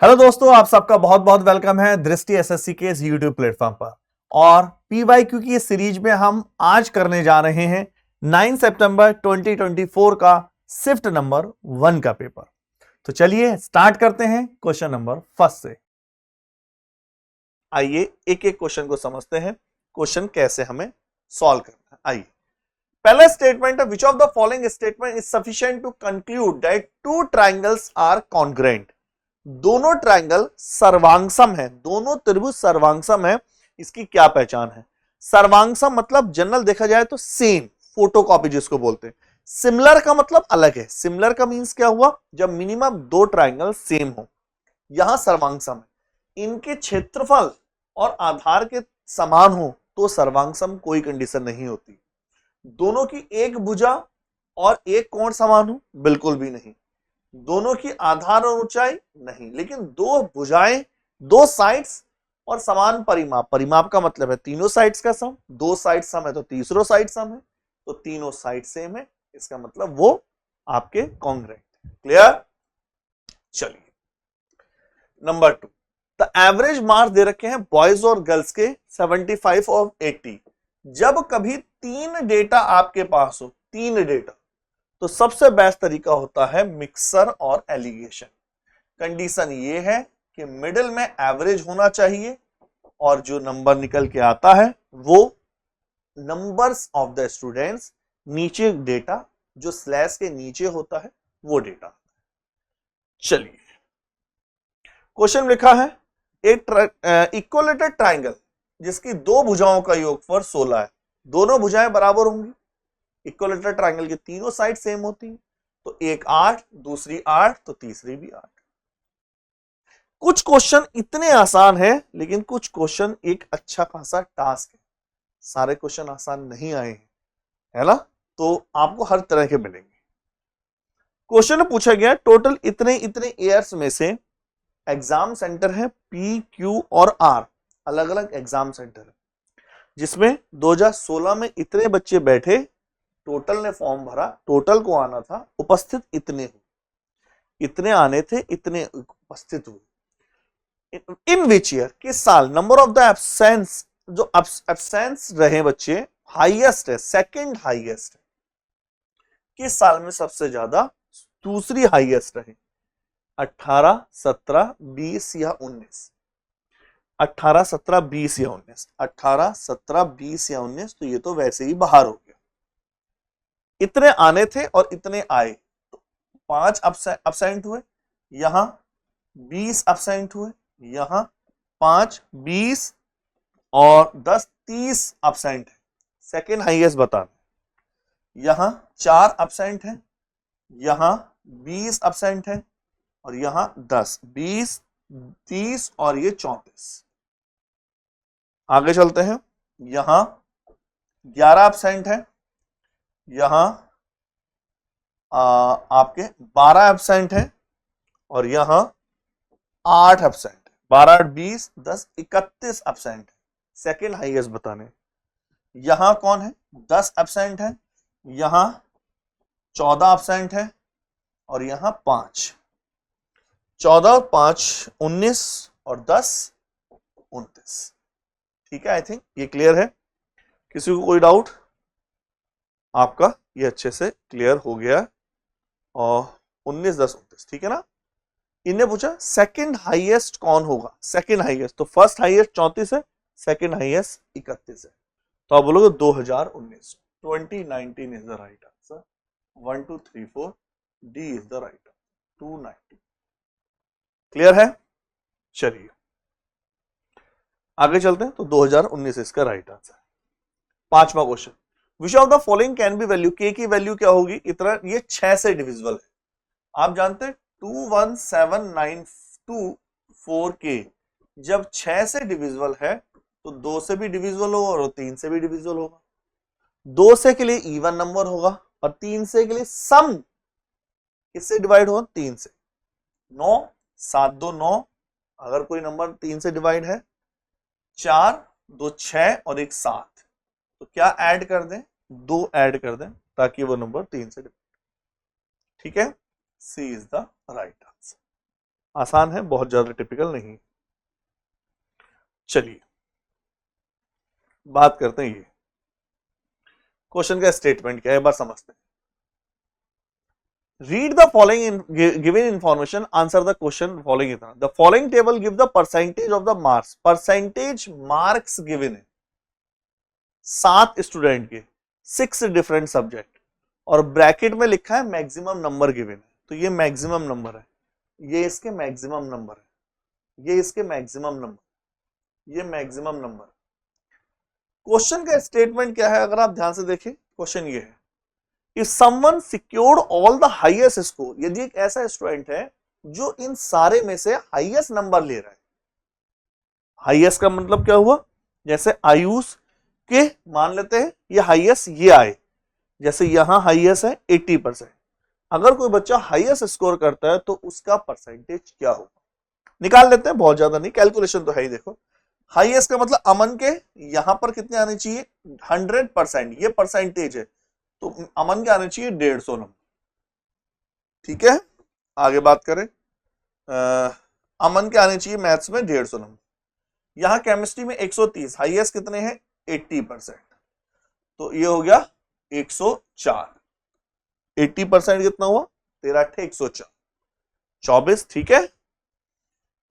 Hello दोस्तों, आप सबका बहुत बहुत वेलकम है दृष्टि एसएससी के इस यूट्यूब प्लेटफॉर्म पर। और पीवाईक्यू की इस सीरीज में हम आज करने जा रहे हैं 9 सितंबर 2024 का शिफ्ट नंबर 1 का पेपर। तो चलिए स्टार्ट करते हैं क्वेश्चन नंबर फर्स्ट से। आइए एक एक क्वेश्चन को समझते हैं, क्वेश्चन कैसे हमें सॉल्व करना है। आइए, पहला स्टेटमेंट है, which of the following statement is sufficient to conclude that two triangles are congruent. दोनों ट्राइंगल सर्वांगसम है, दोनों त्रिभुज सर्वांगसम है। इसकी क्या पहचान है? सर्वांगसम मतलब जनरल देखा जाए तो सेम, फोटोकॉपी जिसको बोलते हैं। सिमिलर का मतलब अलग है। सिमिलर का मींस क्या हुआ? जब मिनिमम दो ट्राइंगल सेम हो। यहां सर्वांगसम है, इनके क्षेत्रफल और आधार के समान हो तो सर्वांगसम कोई कंडीशन नहीं होती। दोनों की एक भुजा और एक कोण समान हो, बिल्कुल भी नहीं। दोनों की आधार और ऊंचाई नहीं, लेकिन दो भुजाएं, दो साइड्स और समान परिमाप। परिमाप का मतलब है तीनों साइड्स का सम। दो साइड सम है तो तीसरो साइड सम है, तो तीनों साइड सेम है, इसका मतलब वो आपके कॉन्ग्रुएंट। क्लियर? चलिए नंबर 2, द एवरेज मार्क्स दे रखे हैं बॉयज और गर्ल्स के 75 और 80। जब कभी तीन डेटा आपके पास हो, तीन डेटा, तो सबसे बेस्ट तरीका होता है मिक्सर और एलिगेशन। कंडीशन ये है कि मिडिल में एवरेज होना चाहिए और जो नंबर निकल के आता है वो नंबर्स ऑफ द स्टूडेंट्स, नीचे डेटा जो स्लैश के नीचे होता है वो डेटा। चलिए क्वेश्चन लिखा है, एक इक्वलेटेड ट्राइंगल जिसकी दो भुजाओं का योगफल 16 है। दोनों भुजाएं बराबर होंगी। इक्वलेटेड ट्राइंगल की तीनों साइड सेम होती है, तो एक 8, दूसरी 8, तो तीसरी भी 8। कुछ क्वेश्चन इतने आसान है, लेकिन कुछ क्वेश्चन एक अच्छा खासा टास्क है। सारे क्वेश्चन आसान नहीं आए हैं, है ना? तो आपको हर तरह के मिलेंगे। क्वेश्चन में पूछा गया टोटल इतने इतने ईयर्स में से एग्जाम सेंटर है पी, क्यू और आर, अलग अलग एग्जाम सेंटर है, जिसमें 2016 में इतने बच्चे बैठे, टोटल ने फॉर्म भरा, टोटल को आना था, उपस्थित इतने हुए, इतने आने थे, इतने उपस्थित हुए। इन विच ईयर, किस साल, नंबर ऑफ द एब्सेंस, जो एब्सेंस रहे बच्चे हाईएस्ट है, सेकंड हाईएस्ट है। किस साल में सबसे ज्यादा? दूसरी हाईएस्ट रहे, 18, 17, 20 या 19। 18, 17, 20 या 19, 18, 17, 20 या 19, तो ये तो वैसे ही बाहर हो गया। इतने आने थे और इतने आए, तो 5 अब्सेंट हुए, यहां 20 अब्सेंट हुए, यहां 5, 20 और 10, 30 अब्सेंट है। सेकेंड हाईएस्ट बताना। यहां 4 अब्सेंट है, यहां 20 अब्सेंट है और यहां 10, 20, 30 और ये 34। आगे चलते हैं, यहां 11 अब्सेंट है, यहां आपके 12 एब्सेंट है और यहां 8 एब्सेंट है। 12, 8, 20, 10, 31 एब्सेंट है। सेकेंड हाईएस्ट बताने। यहां कौन है? 10 एब्सेंट है, यहां 14 एब्सेंट है और यहां 5। 14 और 5 19 और 10 29। ठीक है, आई थिंक ये क्लियर है। किसी को कोई डाउट? आपका ये अच्छे से क्लियर हो गया। और 19, 10, 29, ठीक है ना? इन्हें पूछा सेकंड हाईएस्ट कौन होगा? सेकंड हाईएस्ट, तो फर्स्ट हाईएस्ट 34 है, सेकंड हाईएस्ट 31 है, तो आप बोलोगे 2019। 2019 is the right answer. 1 2 3 4 D is the right answer, 290। Clear है? चलिए आगे चलते हैं। तो 2019 इसका राइट आंसर। पांचवा question, which of the following can be value, के की वैल्यू क्या होगी? इतना, ये 6 से डिविजिबल है। आप जानते हैं 21792 के जब 6 से डिविजिबल है तो 2 से भी डिविजिबल होगा और 3 से भी डिविजिबल होगा। 2 से के लिए इवन नंबर होगा और 3 से के लिए सम किससे डिवाइड होगा? 3 से। 9, 7 2 9, अगर कोई नंबर 3 से डिवाइड है, 4 2 6 और 1 7, तो क्या ऐड कर दें? 2 ऐड कर दें ताकि वो नंबर 3 से डिवाइड। ठीक है, सी इज द राइट आंसर। आसान है, बहुत ज्यादा टिपिकल नहीं। चलिए बात करते हैं ये क्वेश्चन का स्टेटमेंट क्या है, एक बार समझते हैं। Read the following given information, answer the question following इतना। The following table give the percentage of the marks, percentage marks given है 7 स्टूडेंट के 6 डिफरेंट सब्जेक्ट, और ब्रैकेट में लिखा है मैक्सिमम नंबर गिवन है। तो ये मैक्सिमम नंबर है, ये इसके मैक्सिमम नंबर है, ये इसके मैक्सिमम नंबर, ये मैक्सिमम नंबर। क्वेश्चन का स्टेटमेंट क्या है अगर आप ध्यान से देखें, क्वेश्चन ये है If someone secured all the highest score, यदि एक ऐसा स्टूडेंट है जो इन सारे में से हाईएस्ट नंबर ले रहा है, हाईएस्ट का मतलब क्या हुआ, जैसे आयुष के मान लेते हैं ये हाईएस्ट ये आए, जैसे यहां हाईएस्ट है 80%। अगर कोई बच्चा हाईएस्ट स्कोर करता है तो उसका परसेंटेज क्या होगा, निकाल लेते हैं, बहुत ज्यादा नहीं, कैलकुलेशन तो है ही। देखो हाईएस्ट का मतलब अमन के यहां पर कितने आने चाहिए 100%, ये परसेंटेज है, तो अमन के आने चाहिए 150 नंबर। ठीक है, आगे बात करें, अमन के आने चाहिए मैथ्स में 150 नंबर। यहां केमिस्ट्री में 130, हाईएस्ट कितने हैं 80%, तो ये हो गया 104। 80% कितना हुआ 13 104, 24। ठीक है,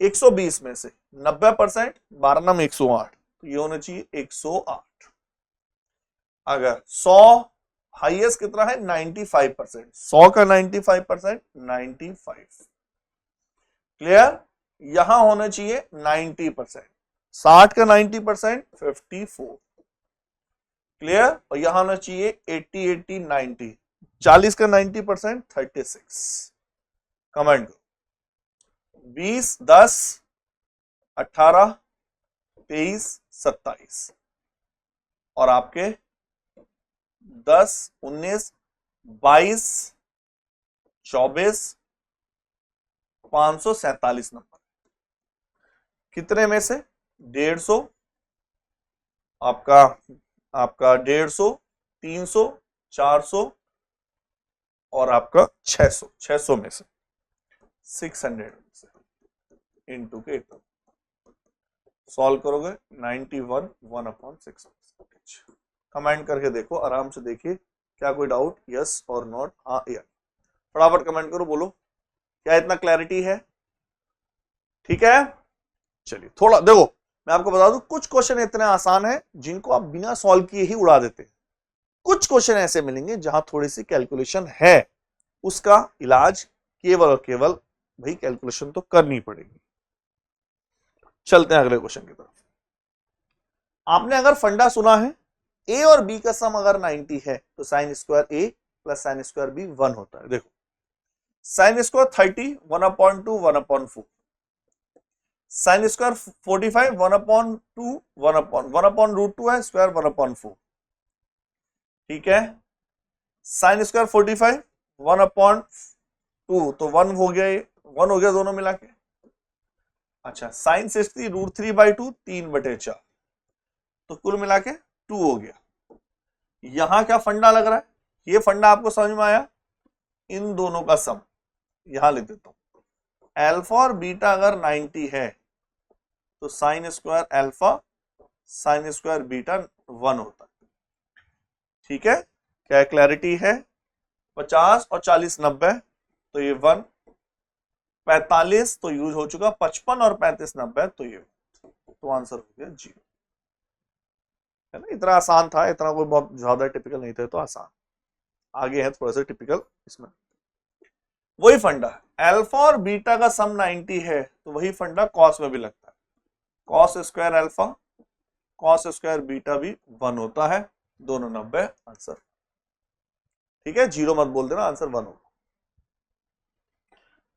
120 में से 90%, 12 नम 108, तो ये होना चाहिए 108। अगर 100 हाईएस्ट कितना है 95%, 100 का 95%, 95। क्लियर, यहां होना चाहिए 90%, 60 का 90%, 54। क्लियर, और यहां होना चाहिए 80 80 90, 40 का 90%, 36। कमेंट करो 20 10 18 23 27, और आपके 10 19 22 24 547 नंबर। कितने में से 150, आपका 150, 300, 400 और आपका 600, 600 में से 600 में से इंटू के सॉल्व करोगे 91 1/6। कमेंट करके देखो, आराम से देखिए, क्या कोई डाउट, यस और नॉट, हाँ या। फटाफट कमेंट करो, बोलो क्या इतना क्लैरिटी है। ठीक है, चलिए थोड़ा देखो, मैं आपको बता दूं कुछ क्वेश्चन इतने आसान हैं जिनको आप बिना सॉल्व किए ही उड़ा देते हैं, कुछ क्वेश्चन ऐसे मिलेंगे जहां थोड़ी सी कैलकुलेशन है, उसका इलाज केवल और केवल भाई कैलकुलेशन तो करनी पड़ेगी। चलते हैं अगले क्वेश्चन की तरफ। आपने अगर फंडा सुना है ए और बी का सम अगर 90 है तो साइन स्क्वायर ए प्लस साइन स्क्वायर बी 1 होता है। देखो साइन स्क्वायर 30 1/2 1/4, साइन स्क्वायर 45 1/2 1/√2 है, स्क्वायर 1/4। ठीक है, साइन स्क्वायर 45 1/2, तो 1 हो गया, ये 1 हो गया दोनों मिला के। अच्छा, साइन 60 √3/2 3/4, तो कुल मिला के 2 हो गया। यहां क्या फंडा लग रहा है, ये फंडा आपको समझ में आया, इन दोनों का सम यहां लिख देता हूं। अल्फा और बीटा अगर 90 है तो sine square alpha sine square beta 1 होता है। ठीक है, क्या क्लैरिटी है। 50 और 40 90, तो ये 1, 45 तो यूज हो चुका, 55 और 35 90, तो ये, तो आंसर हो गया 0। है ना, इतना आसान था, इतना कोई बहुत ज्यादा टिपिकल नहीं था, तो आसान। आगे है थोड़ा सा टिपिकल, इसमें वही फंडा है, अल्फा और बीटा का सम 90 है तो वही फंडा कॉस में भी लगता है, cos square alpha cos square beta भी 1 होता है, दोनों 90, आंसर। ठीक है, 0 मत बोल देना, आंसर 1 होगा।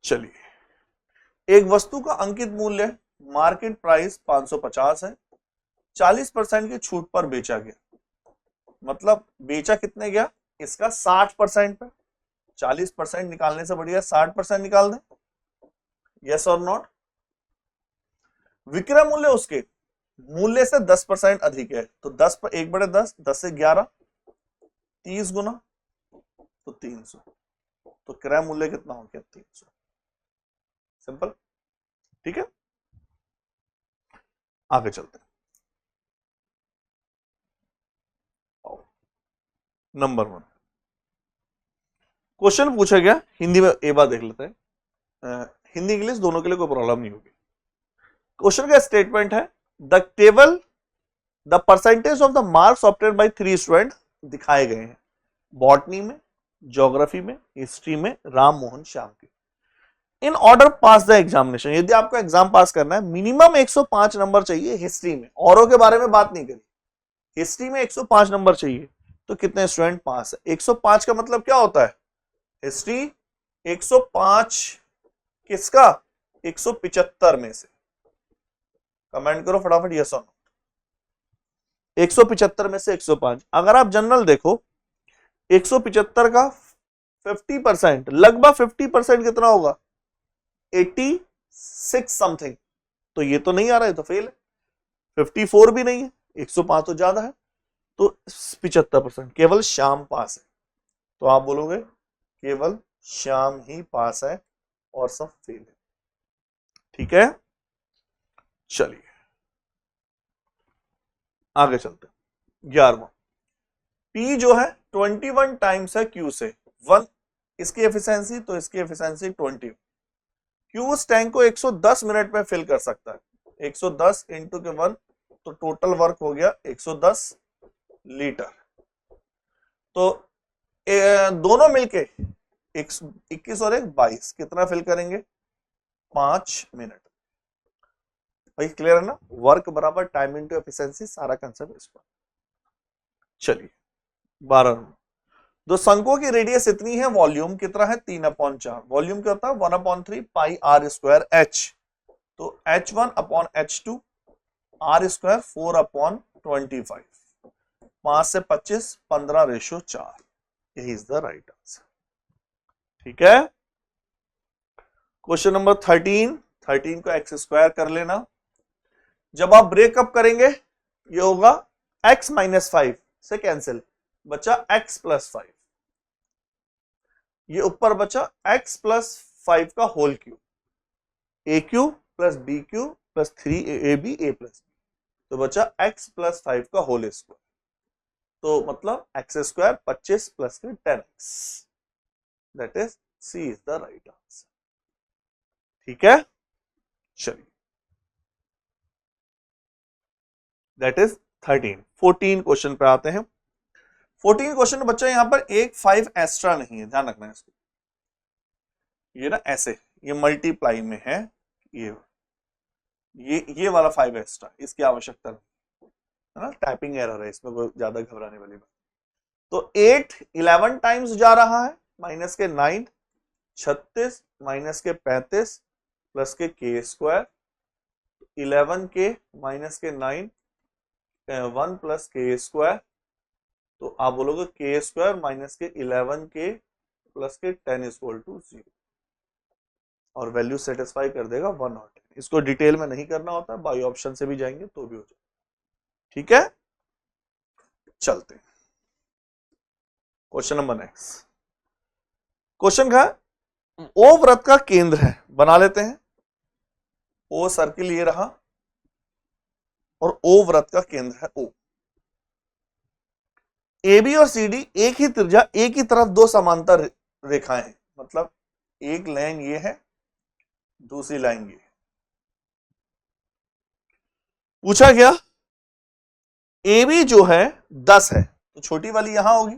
चलिए, एक वस्तु का अंकित मूल्य मार्केट प्राइस 550 है, 40% की छूट पर बेचा गया, मतलब बेचा कितने गया, इसका 60% पे, 40% निकालने से बढ़िया 60% निकाल दें, यस और नॉट। विक्रय मूल्य उसके मूल्य से 10% अधिक है, तो 10 पर 1/10, 10 से 11, 30 गुना, तो 300, तो क्रय मूल्य कितना हो गया 300। सिंपल, ठीक है, आगे चलते हैं। नंबर 1 क्वेश्चन पूछा गया हिंदी में, एक बार देख लेते हैं। हिंदी इंग्लिश दोनों के लिए कोई प्रॉब्लम नहीं होगी। क्वेश्चन का स्टेटमेंट है the table the percentage of the marks obtained by 3 student दिखाए गए हैं बॉटनी में, ज्योग्राफी में, हिस्ट्री में, राम मोहन श्याम की। In order pass the examination. यदि आपको एग्जाम पास करना है मिनिमम 105 नंबर चाहिए हिस्ट्री में, औरों के बारे में बात नहीं करी, हिस्ट्री में 105 नंबर चाहिए। तो कितने स्टूडेंट पास है? 105 का मतलब क्या होता है? हिस्ट्री 105 किसका? 175 में से। कमेंट करो फटाफट यस और नो। 175 में से 105। अगर आप जनरल देखो 175 का 50%, लगभग 50% कितना होगा? 86 समथिंग। तो ये तो नहीं आ रहा है, तो फेल है। 54 भी नहीं है, 105 तो ज्यादा है, तो 75%। केवल श्याम पास है। तो आप बोलोगे केवल श्याम ही पास है और सब फेल है। ठीक है, चलिए आगे चलते हैं। 11वां, P जो है 21 टाइम्स है Q से 1, इसकी एफिशिएंसी, तो इसकी एफिशिएंसी 20। Q उस टैंक को 110 मिनट में फिल कर सकता है। 110 इंटू के 1, तो टोटल वर्क हो गया 110 लीटर। तो दोनों मिलके 21 और 1 22, कितना फिल करेंगे? 5 मिनट। भाई क्लियर है ना? वर्क बराबर टाइम इंटू एफिशिएंसी, सारा कंसेप्ट इस पर। चलिए 12 दो शंकुओं की रेडियस इतनी है, वॉल्यूम कितना है? 3/4। वॉल्यूम क्या होता है? 1/3 पाई आर स्क्वायर एच। तो H1 upon H2 are square 4/25। 5 से 25 15/4। यही इज द राइट आंसर। ठीक है, क्वेश्चन नंबर 13 को एक्स स्क्वायर कर लेना। जब आप ब्रेकअप करेंगे ये होगा x - 5 से कैंसिल, बचा x + 5। ये ऊपर बचा x + 5 का whole cube, AQ + BQ + 3AB A + B। तो बचा x + 5 का होल स्क्वायर। तो मतलब x² 25 + 10x। That is C is the right answer. ठीक है, चलिए दैट इज 13। 14 क्वेश्चन पे आते हैं। 14 क्वेश्चन बच्चा यहां पर एक 5 एक्स्ट्रा नहीं है, ध्यान रखना है इसको। ये ना ऐसे, ये मल्टीप्लाई में है, ये वाला 5 एक्स्ट्रा, इसकी आवश्यकता नहीं है ना, टाइपिंग एरर है इसमें, कोई ज्यादा घबराने वाली बात। तो 8 11 टाइम्स जा रहा है, माइनस के 9, 36 माइनस के 35 प्लस के k², 11 के माइनस के 9 1 प्लस k²। तो आप बोलोगे k² माइनस के 11 के प्लस के 10 = 0, और वैल्यू सेटिस्फाई कर देगा 1 और 10। इसको डिटेल में नहीं करना होता, बाई ऑप्शन से भी जाएंगे तो भी हो जाए। ठीक है, चलते हैं क्वेश्चन नंबर नेक्स्ट। क्वेश्चन का O वृत्त का केंद्र है, बना लेते हैं। O सर्किल ये रहा और O वृत्त का केंद्र है O। AB और CD एक ही त्रिज्या, एक ही तरफ दो समांतर रेखाएं हैं, मतलब एक लाइन ये है, दूसरी लाइन ये है। पूछा गया AB जो है 10 है, तो छोटी वाली यहां होगी,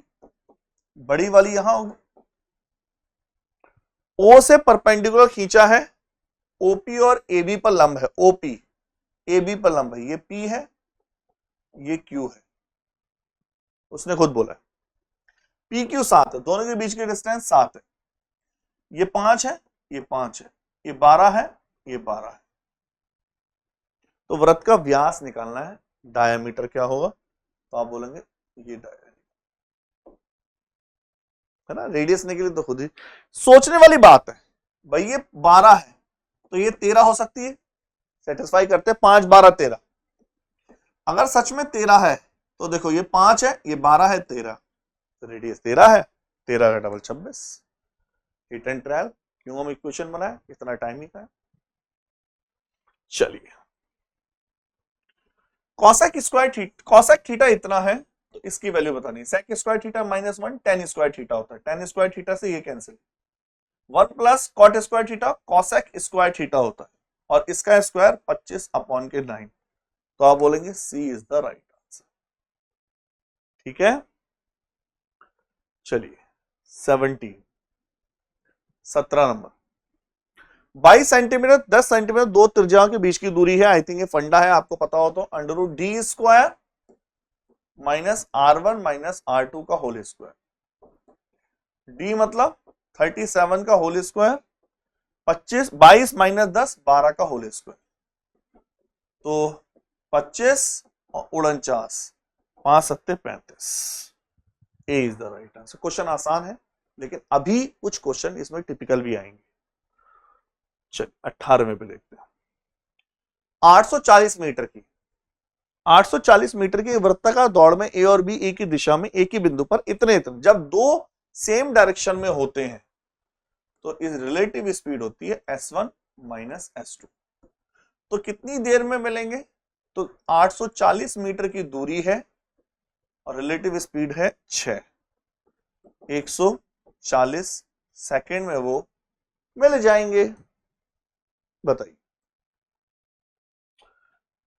बड़ी वाली यहां होगी। O से परपेंडिकुलर खींचा है, OP और AB पर लंब है, OP AB पर लंब है, ये P है, ये Q है। उसने खुद बोला है PQ 7 है, दोनों के बीच की डिस्टेंस 7 है। ये 5 है, ये 5 है, ये 12 है, ये 12 है। तो वृत्त का व्यास निकालना है, डायमीटर क्या होगा? तो आप बोलेंगे ये डायमीटर है ना। रेडियस निकली तो खुद ही सोचने वाली बात है। भाई ये 12 है तो ये 13 हो सकती है, सेटिस्फाई करते हैं। 5 12 13। अगर सच में 13 है तो देखो ये 5 है, ये 12 है, 13, तो रेडियस 13 है। 13 का डबल 26। Hit and trial. क्यों हम इक्वेशन बनाए? इतना टाइम ही था। चलिए, cosec square theta, cosec theta इतना है तो इसकी वैल्यू बतानी है। Sec square theta -1 tan square theta होता है, टेन स्क्वायर थीटा से ये cancel, 1 plus cot square theta cosec square theta होता है, और इसका स्क्वायर 25/9। तो आप बोलेंगे C is the right answer. ठीक है, चलिए 17 नंबर, 22 सेंटीमीटर 10 सेंटीमीटर दो त्रिज्याओं के बीच की दूरी है। आई थिंक ये फंडा है, आपको पता हो तो √d² -r1 -r2 का होल स्क्वायर, d मतलब 37 का होल स्क्वायर, 22 -10 12 का होल स्क्वायर, तो 25 और 49 5 7 35। ए is the right answer. Question आसान है, लेकिन अभी कुछ क्वेश्चन इसमें टिपिकल भी आएंगे। चलिए 18वें पे देखते हैं। 840 मीटर की 840 मीटर की वृत्ताकार दौड़ में ए और बी एक ही दिशा में एक ही बिंदु पर इतने जब दो सेम डायरेक्शन में होते हैं तो इस रिलेटिव स्पीड होती है s1 -s2। तो कितनी देर में मिलेंगे? तो 840 मीटर की दूरी है और रिलेटिव स्पीड है 6, 140 सेकेंड में वो मिल जाएंगे। बताइए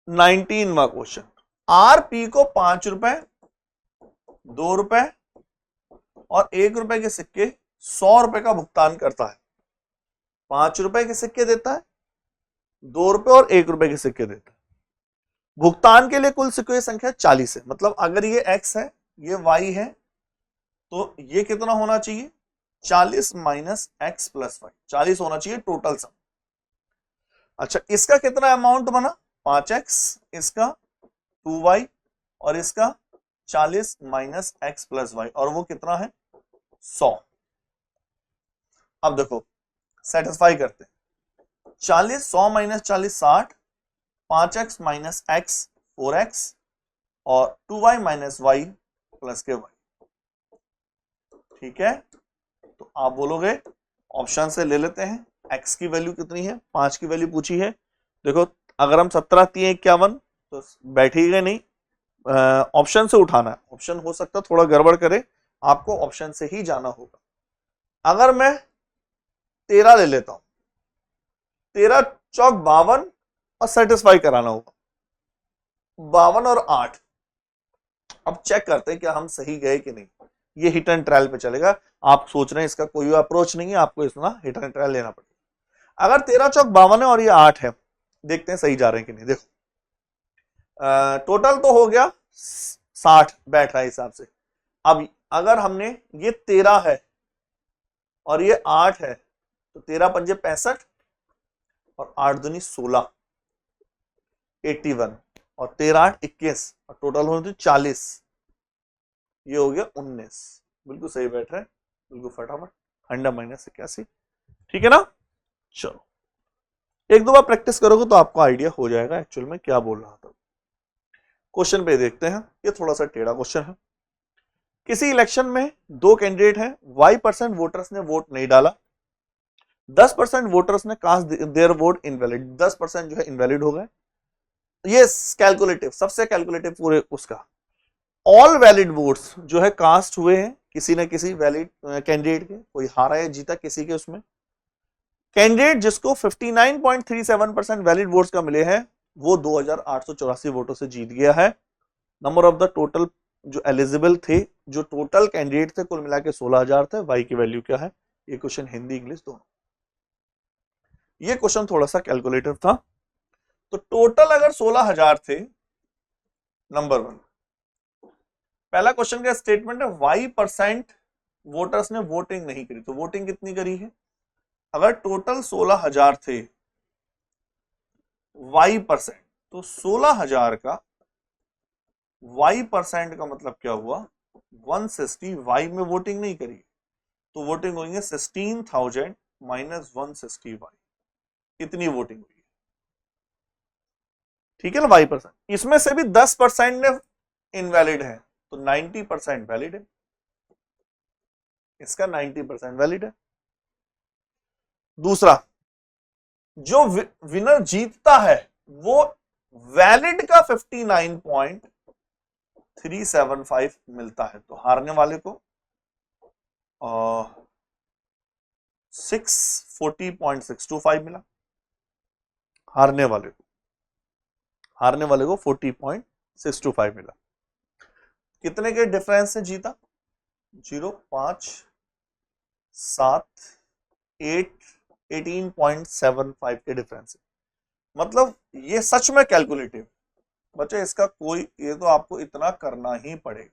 19वां क्वेश्चन, आरपी को 5 रुपए 2 रुपए और 1 रुपए के सिक्के 100 रुपए का भुगतान करता है। 5 रुपए के सिक्के देता है, 2 रुपए और 1 रुपए के सिक्के देता है। भुगतान के लिए कुल सिक्कों की संख्या 40 है। मतलब अगर ये x है ये y है तो ये कितना होना चाहिए? 40 माइनस x प्लस y, 40 होना चाहिए टोटल सम। अच्छा, इसका कितना अमाउंट बना? 5x, इसका 2y और इसका 40 माइनस x प्लस y, और वो कितना है? 100। अब देखो सेटिस्फाई करते हैं। 40 100 minus 40 60, 5x minus x 4x और 2y माइनस y प्लस के y। ठीक है, तो आप बोलोगे ऑप्शन से ले लेते हैं। x की वैल्यू कितनी है? 5 की वैल्यू पूछी है। देखो अगर हम 17 3 51 तो बैठेगा नहीं, ऑप्शन से उठाना है। ऑप्शन हो सकता है थोड़ा गड़बड़ करे, आपको ऑप्शन से ही जाना होगा। अगर मैं 13 ले लेता हूं, 13 चौक 52 और सेटिस्फाई कराना होगा 52 और 8। अब चेक करते हैं क्या हम सही गए कि नहीं। ये हिट एंड ट्रायल पे चलेगा। आप सोच रहे हैं इसका कोई अप्रोच नहीं है, आपको इसमें हिट एंड ट्रायल लेना पड़ेगा। अगर 13 चौक 52 है और ये 8 है, देखते हैं सही जा रहे हैं कि नहीं। देखो टोटल तो हो गया 60 बैठ रहा है हिसाब से। अब अगर हमने ये 13 है और ये 8 है तो 13 पंजे 65 और 8 दूनी 16 81 और 13 8 21 और टोटल होने तो 40, ये हो गया 19। बिल्कुल सही बैठ रहा है, बिल्कुल फटाफट। 100 माइनस 81, ठीक है ना। चलो एक दो बार प्रैक्टिस करोगे तो आपको आइडिया हो जाएगा एक्चुअल में क्या बोल रहा था। क्वेश्चन पे देखते हैं, ये थोड़ा सा टेढ़ा क्वेश्चन है। किसी इलेक्शन में दो कैंडिडेट हैं, y% वोटर्स ने वोट नहीं डाला, 10% वोटर्स ने कास्ट देयर वोट इनवैलिड, 10% जो है इनवैलिड हो गए। ये कैलकुलेटिव, सबसे कैलकुलेटिव पूरे उसका। ऑल वैलिड वोट्स जो है कास्ट हुए हैं किसी न किसी वैलिड कैंडिडेट के, कोई हारा या जीता किसी के उसमें। कैंडिडेट जिसको 59.37% वैलिड वोट्स का मिले हैं वो 2884 वोटों से जीत गया है। नंबर ऑफ द टोटल जो एलिजिबल थे, जो टोटल कैंडिडेट थे कुल मिला के 16,000 थे। वाई की वैल्यू क्या है? ये क्वेश्चन हिंदी इंग्लिश दोनों। ये क्वेश्चन थोड़ा सा कैलकुलेटिव था। तो टोटल अगर 16,000 थे, नंबर 1 पहला क्वेश्चन का स्टेटमेंट है y% वोटर्स ने वोटिंग नहीं करी, तो वोटिंग कितनी करी है? अगर टोटल 16,000 थे y%, तो 16,000 का y% का मतलब क्या हुआ? 160 y में वोटिंग नहीं करी तो वोटिंग होंगे 16,000 माइनस 160 y, इतनी वोटिंग हुई है। ठीक है ना, y%। इसमें से भी 10% ने इनवैलिड है तो 90% वैलिड है, इसका 90% वैलिड है। दूसरा, जो विनर जीतता है वो वैलिड का 59.375 मिलता है, तो हारने वाले को 640.625 मिला। हारने वाले को 40.625 मिला। कितने के डिफरेंस से जीता? 0, 5, 7, 8, 18.75 के डिफरेंस से। मतलब ये सच में कैलकुलेटिव बच्चे, इसका कोई, ये तो आपको इतना करना ही पड़ेगा।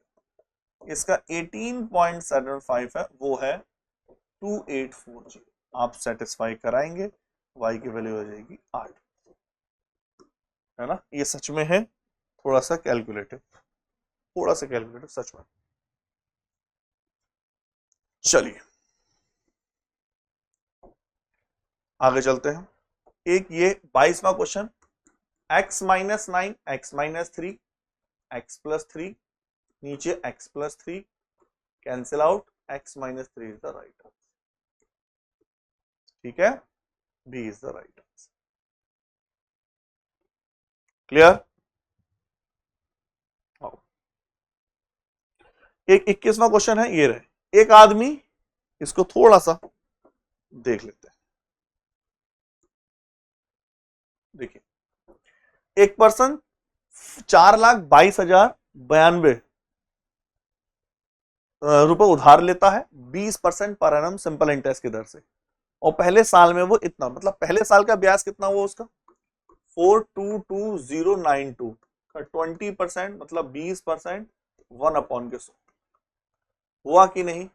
इसका 18.75 है, वो है 2840। आप सेटिस्फाई कराएंगे, y की वैल्यू हो जाएगी 8, है ना। ये सच में है थोड़ा सा कैलकुलेटिव सच में। चलिए आगे चलते हैं। एक ये 22वां question, x minus 9, x minus 3, x plus 3, नीचे x plus 3, cancel out, x minus 3 is the right answer. ठीक है, B is the right answer. Clear? एक 21वां क्वेश्चन है, ये रहे। एक आदमी, इसको थोड़ा सा देख लेते हैं। देखिए, एक पर्सन 4,22,092 रुपए उधार लेता है 20% पर एनम सिंपल इंटरेस्ट की दर से, और पहले साल में वो इतना, मतलब पहले साल का ब्याज कितना हुआ उसका 422,092 का 20%, मतलब 20%, 1/100 हुआ कि नहीं?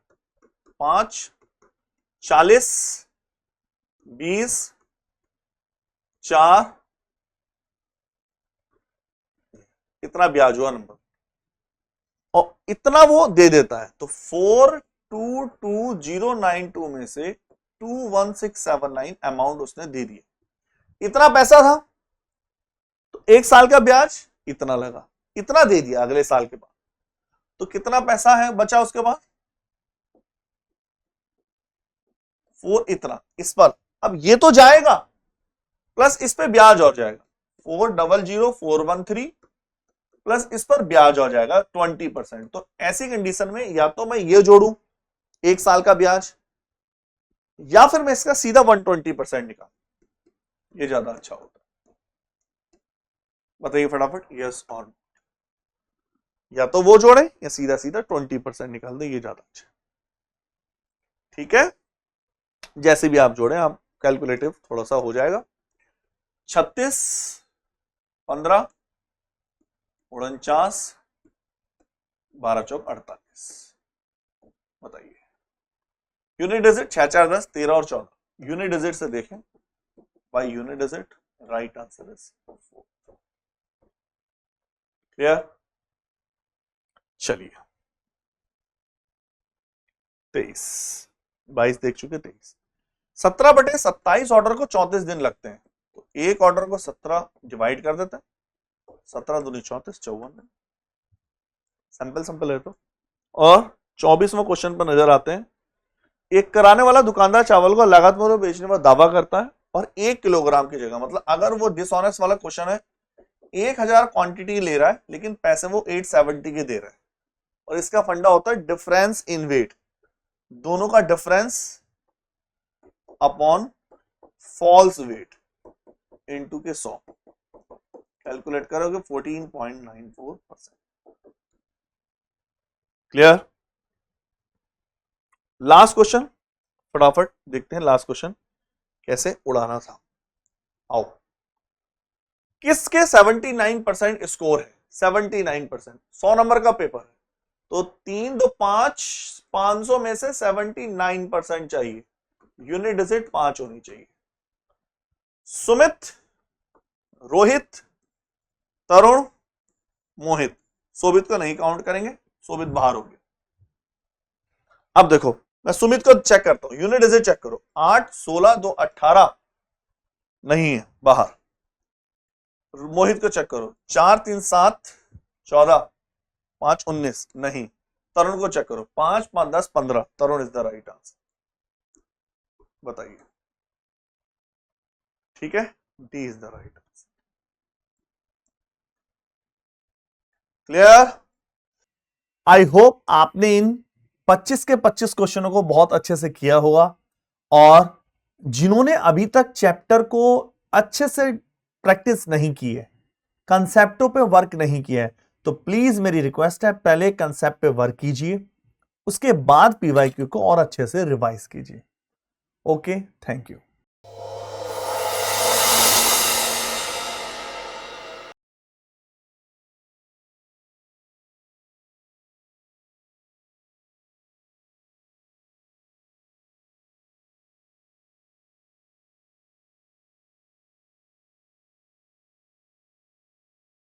5, 40, 20, 4, इतना ब्याज हुआ नंबर, और इतना वो दे देता है। तो 422,092 में से 21679 अमाउंट उसने दे दिया। इतना पैसा था, तो एक साल का ब्याज इतना लगा, इतना दे दिया अगले साल के बाद, तो कितना पैसा है बचा उसके बाद? 4 इतना इस पर, अब ये तो जाएगा प्लस इस पे ब्याज और जाएगा, 400,413 प्लस इस पर ब्याज हो जाएगा 20%। तो ऐसी कंडीशन में या तो मैं ये जोड़ूं एक साल का ब्याज, या फिर मैं इसका सीधा 120% निकाल, ये ज्यादा अच्छा होता है। बताइए फटाफट, यस और, या तो वो जोड़े या सीधा सीधा 20% निकाल दे, ये ज्यादा अच्छा। ठीक है, जैसे भी आप जोड़े, आप कैलकुलेटिव थोड़ा सा हो जाएगा। 36, 15, 49, 12 चौक 48। बताइए यूनिट डिजिट 6, 4, 10, 13 और 14। यूनिट डिजिट से देखें, by unit digit right answer is 4। Clear? चलिए 23, 22 देख चुके, 23। 17/27 ऑर्डर को 34 दिन लगते हैं, तो एक ऑर्डर को 17 डिवाइड कर देते हैं, 17 दूनी 34, 54 दिन। सिंपल है तो। और 24वां क्वेश्चन पर नजर आते हैं। एक कराने वाला दुकानदार चावल को लागत में बेचने का दावा करता है, और 1 किलोग्राम की जगह, मतलब अगर वो डिसऑनेस्ट वाला क्वेश्चन है, 1000 क्वांटिटी ले रहा है लेकिन पैसे वो 870 के दे रहा है, और इसका फंडा होता है डिफरेंस इन वेट, दोनों का difference upon false weight into के 100, कैलकुलेट करोगे 14.94%। क्लियर? लास्ट क्वेश्चन फटाफट देखते हैं, लास्ट क्वेश्चन कैसे उड़ाना था। आओ, किसके 79% स्कोर है? 79%, 100 नंबर का पेपर है, तो 3 2 5, 500 में से 79% चाहिए, यूनिट डिजिट 5 होनी चाहिए। सुमित, रोहित, तरुण, मोहित, शोभित को नहीं काउंट करेंगे, शोभित बाहर हो गया। अब देखो, मैं सुमित को चेक करता हूं, यूनिट डिजिट चेक करो, 8, 16, 2, 18 नहीं है, बाहर। मोहित को चेक करो, 4, 3, 7, 14, 5, 19 नहीं। तरुण को चेक करो, 5, 5, 10, 15, तरुण इज द राइट आंसर। बताइए, ठीक है, D is the right answer. Clear? I hope आपने इन 25 के 25 क्वेश्चनों को बहुत अच्छे से किया होगा, और जिन्होंने अभी तक चैप्टर को अच्छे से प्रैक्टिस नहीं की है, कंसेप्टों पे वर्क नहीं किया है, तो प्लीज मेरी रिक्वेस्ट है पहले कंसेप्ट पे वर्क कीजिए, उसके बाद पीवाईक्यू को और अच्छे से रिवाइज कीजिए। Okay, thank you.